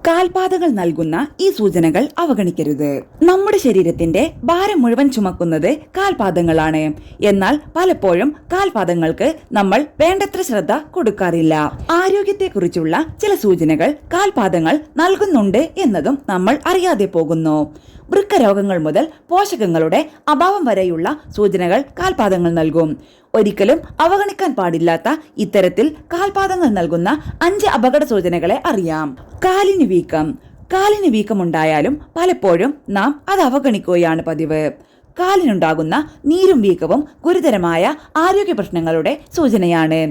കാൽപാദങ്ങൾ നൽകുന്ന ഈ സൂചനകൾ അവഗണിക്കരുത്. നമ്മുടെ ശരീരത്തിന്റെ ഭാരം മുഴുവൻ ചുമക്കുന്നത് കാൽപാദങ്ങളാണ്. എന്നാൽ പലപ്പോഴും കാൽപാദങ്ങൾക്ക് നമ്മൾ വേണ്ടത്ര ശ്രദ്ധ കൊടുക്കാറില്ല. ആരോഗ്യത്തെക്കുറിച്ചുള്ള ചില സൂചനകൾ കാൽപാദങ്ങൾ നൽകുന്നുണ്ട് എന്നതും നമ്മൾ അറിയാതെ പോകുന്നു. വൃക്കരോഗങ്ങൾ മുതൽ പോഷകങ്ങളുടെ അഭാവം വരെയുള്ള സൂചനകൾ കാൽപാദങ്ങൾ നൽകും. ഒരിക്കലും അവഗണിക്കാൻ പാടില്ലാത്ത ഇത്തരത്തിൽ കാൽപാദങ്ങൾ നൽകുന്ന 5 അപകട സൂചനകളെ അറിയാം. കാലിന് വീക്കം. കാലിന് വീക്കമുണ്ടായാലും പലപ്പോഴും നാം അത് അവഗണിക്കുകയാണ് പതിവ്. കാലിനുണ്ടാകുന്ന നീരും വീക്കവും ഗുരുതരമായ ആരോഗ്യ പ്രശ്നങ്ങളുടെ സൂചനയാണ്.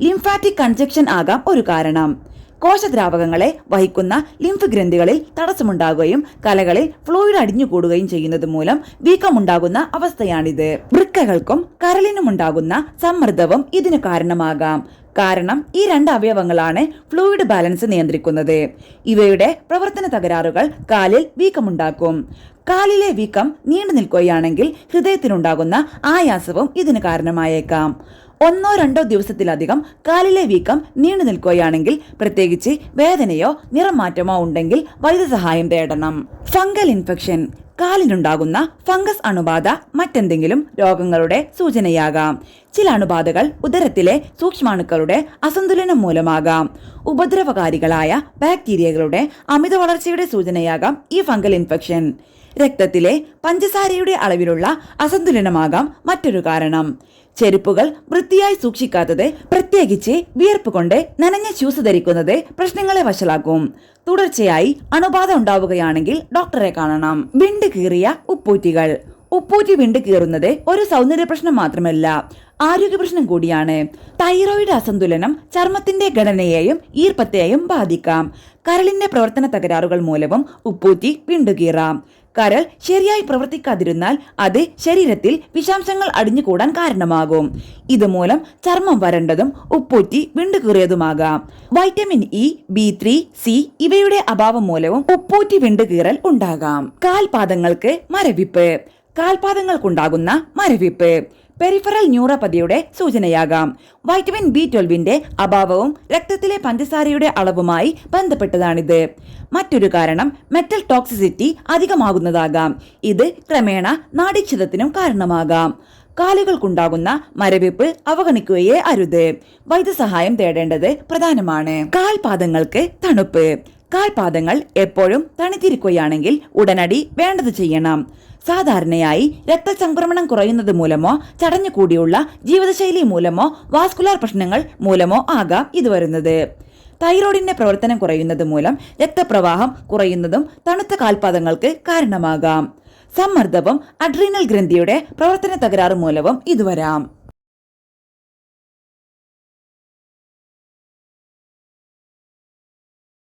ലിംഫാറ്റിക് കൺജക്ഷൻ ആകാം ഒരു കാരണം. കോശദ്രാവകങ്ങളെ വഹിക്കുന്ന ലിംഫ് ഗ്രന്ഥികളിൽ തടസ്സമുണ്ടാകുകയും കലകളിൽ ഫ്ലൂയിഡ് അടിഞ്ഞുകൂടുകയും ചെയ്യുന്നത് മൂലം വീക്കമുണ്ടാകുന്ന അവസ്ഥയാണിത്. വൃക്കകൾക്കും കരളിനുമുണ്ടാകുന്ന സമ്മർദ്ദവും ഇതിന് കാരണമാകാം. കാരണം ഈ 2 അവയവങ്ങളാണ് ഫ്ലൂയിഡ് ബാലൻസ് നിയന്ത്രിക്കുന്നത്. ഇവയുടെ പ്രവർത്തന തകരാറുകൾ കാലിൽ വീക്കമുണ്ടാക്കും. കാലിലെ വീക്കം നീണ്ടു നിൽക്കുകയാണെങ്കിൽ ഹൃദയത്തിനുണ്ടാകുന്ന ആയാസവും ഇതിന് കാരണമായേക്കാം. 1-2 ദിവസത്തിലധികം കാലിലെ വീക്കം നീണ്ടു നിൽക്കുകയാണെങ്കിൽ, പ്രത്യേകിച്ച് വേദനയോ നിറമാറ്റമോ ഉണ്ടെങ്കിൽ വൈദ്യസഹായം തേടണം. Fungal infection. കാലിനുണ്ടാകുന്ന ഫംഗസ് അണുബാധ മറ്റെന്തെങ്കിലും രോഗങ്ങളുടെ സൂചനയാകാം. ചില അണുബാധകൾ ഉദരത്തിലെ സൂക്ഷ്മാണുക്കളുടെ അസന്തുലനം മൂലമാകാം. ഉപദ്രവകാരികളായ ബാക്ടീരിയകളുടെ അമിത വളർച്ചയുടെ സൂചനയാകാം ഈ ഫംഗൽ ഇൻഫെക്ഷൻ. രക്തത്തിലെ പഞ്ചസാരയുടെ അളവിലുള്ള അസന്തുലനമാകാം മറ്റൊരു കാരണം. ചെരുപ്പുകൾ വൃത്തിയായി സൂക്ഷിക്കാത്തത്, പ്രത്യേകിച്ച് വിയർപ്പ് കൊണ്ട് നനഞ്ഞ ഷൂസ് ധരിക്കുന്നത് പ്രശ്നങ്ങളെ വഷളാക്കും. തുടർച്ചയായി അണുബാധ ഉണ്ടാവുകയാണെങ്കിൽ ഡോക്ടറെ കാണണം. വിണ്ട് കീറിയ ഉപ്പൂറ്റികൾ. ഉപ്പൂറ്റി വിണ്ട് കീറുന്നത് ഒരു സൗന്ദര്യ പ്രശ്നം മാത്രമല്ല, ആരോഗ്യ പ്രശ്നം കൂടിയാണ്. തൈറോയിഡ് അസന്തുലനം ചർമ്മത്തിന്റെ ഘടനയെയും ഈർപ്പത്തെയും ബാധിക്കാം. കരളിന്റെ പ്രവർത്തന തകരാറുകൾ മൂലവും ഉപ്പൂറ്റി വിണ്ടുകീറാം. കരൾ ശരിയായി പ്രവർത്തിക്കാതിരുന്നാൽ അത് ശരീരത്തിൽ വിഷാംശങ്ങൾ അടിഞ്ഞുകൂടാൻ കാരണമാകും. ഇതുമൂലം ചർമ്മം വരണ്ടതും ഉപ്പൂറ്റി വിണ്ടുകീറിയതുമാകാം. വൈറ്റമിൻ ഇ, B3, C ഇവയുടെ അഭാവം മൂലവും ഉപ്പൂറ്റി വിണ്ടുകീറൽ ഉണ്ടാകാം. കാൽപാദങ്ങൾക്ക് മരവിപ്പ്. കാൽപാദങ്ങൾക്കുണ്ടാകുന്ന മരവിപ്പ് പെരിഫറൽ ന്യൂറോപ്പതിയുടെ സൂചനയാകാം. വൈറ്റമിൻ B12ന്റെ അഭാവവും രക്തത്തിലെ പഞ്ചസാരയുടെ അളവുമായി ബന്ധപ്പെട്ടതാണിത്. മറ്റൊരു കാരണം മെറ്റൽ ടോക്സിസിറ്റി അധികമാകുന്നതാകാം. ഇത് ക്രമേണ നാഡീക്ഷതത്തിനും കാരണമാകാം. കാലുകൾക്കുണ്ടാകുന്ന മരവിപ്പ് അവഗണിക്കുകയേ അരുത്. വൈദ്യസഹായം തേടേണ്ടത് പ്രധാനമാണ്. കാൽപാദങ്ങൾക്ക് തണുപ്പ്. കാൽപാദങ്ങൾ എപ്പോഴും തണുത്തിരിക്കുകയാണെങ്കിൽ ഉടനടി വേണ്ടത് ചെയ്യണം. സാധാരണയായി രക്തചംക്രമണം കുറയുന്നത് മൂലമോ ചടഞ്ഞുകൂടിയുള്ള ജീവിതശൈലി മൂലമോ വാസ്കുലാർ പ്രശ്നങ്ങൾ മൂലമോ ആകാം ഇത് വരുന്നത്. തൈറോയിഡിന്റെ പ്രവർത്തനം കുറയുന്നത് മൂലം രക്തപ്രവാഹം കുറയുന്നതും തണുത്ത കാൽപാദങ്ങൾക്ക് കാരണമാകാം. സമ്മർദ്ദവും അഡ്രീനൽ ഗ്രന്ഥിയുടെ പ്രവർത്തന തകരാറ് മൂലവും ഇത് വരാം.